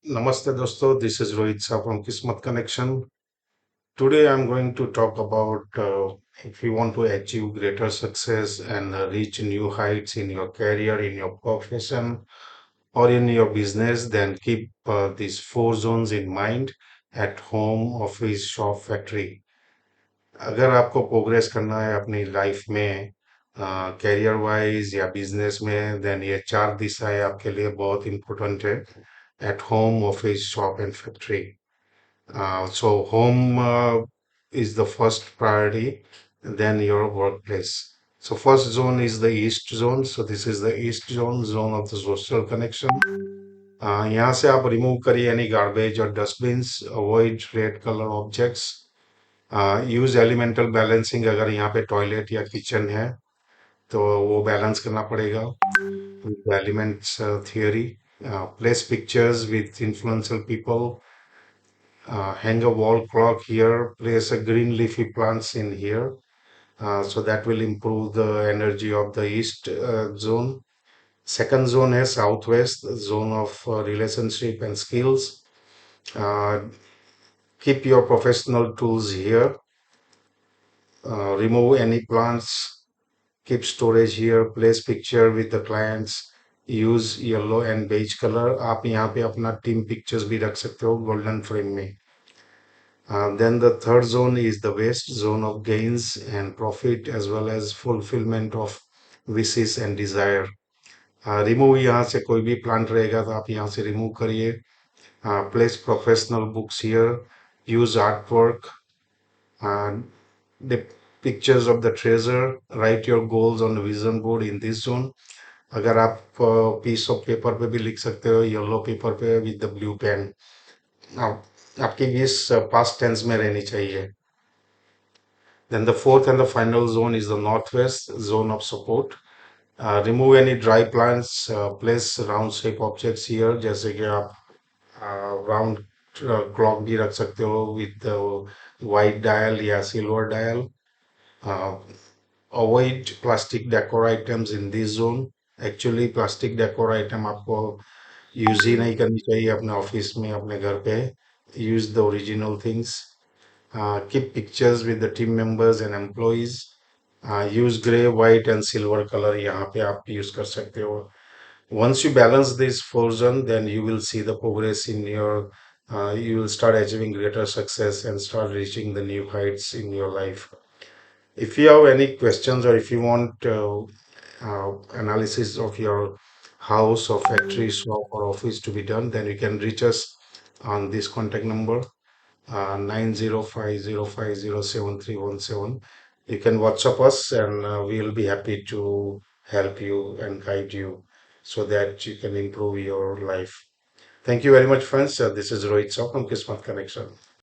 Namaste dosto, this is Rohit Shah from Kismet Connection. Today I'm going to talk about if you want to achieve greater success and reach new heights in your career, in your profession, or in your business, then keep these four zones in mind at home, office, shop, factory. अगर आपको progress करना है अपनी life में career wise या business में then ये चार दिशाएं आपके लिए बहुत इंपॉर्टेंट है at home, office, shop, and factory. So home is the first priority, then your workplace. So first zone is the east zone. So this is the east zone, zone of the social connection. यहाँ से आप remove करिए any garbage और dustbins, avoid red colour objects, use elemental balancing अगर यहाँ पे toilet या kitchen है तो वो बैलेंस करना पड़ेगा with elements theory. Place pictures with influential people. Hang a wall clock here. Place a green leafy plants in here. So that will improve the energy of the east zone. Second zone is southwest zone of relationship and skills. Uh, Keep your professional tools here. Remove any plants. Keep storage here. Place picture with the clients. Use yellow and beige colour आप यहाँ पे अपना team pictures भी रख सकते हो golden frame में. Then the third zone is the west zone of gains and profit as well as fulfillment of wishes and desire. Remove यहाँ से कोई भी प्लांट रहेगा तो आप यहाँ से रिमूव करिए. Place professional books here. Use artwork. The pictures of the treasure. Write your goals on the vision board in this zone. अगर आप पीस ऑफ पेपर पे भी लिख सकते हो येलो पेपर पे विद द ब्लू पेन. आप आपकी विश पास्ट टेंस में रहनी चाहिए. Then the fourth and the final zone is the northwest zone of support. Remove any dry plants. Place round shape objects here. जैसे कि आप round clock भी रख सकते हो विद वाइट डायल या silver dial. Avoid plastic decor items in this zone. Actually plastic decor item आपको use ही नहीं करनी चाहिए अपने ऑफिस में अपने घर पे. Use the original things. Keep pictures with the team members and employees. Use gray, white and silver color यहाँ पे आप use कर सकते हो. Once you balance this version, then you will see the progress in your, you will start achieving greater success and start reaching the new heights in your life. If you have any questions or if you want analysis of your house or factory, shop or office to be done, then you can reach us on this contact number 9050507317. You can WhatsApp us and we will be happy to help you and guide you so that you can improve your life. Thank you very much, friends. This is Rohit Shah from Kismet Connection.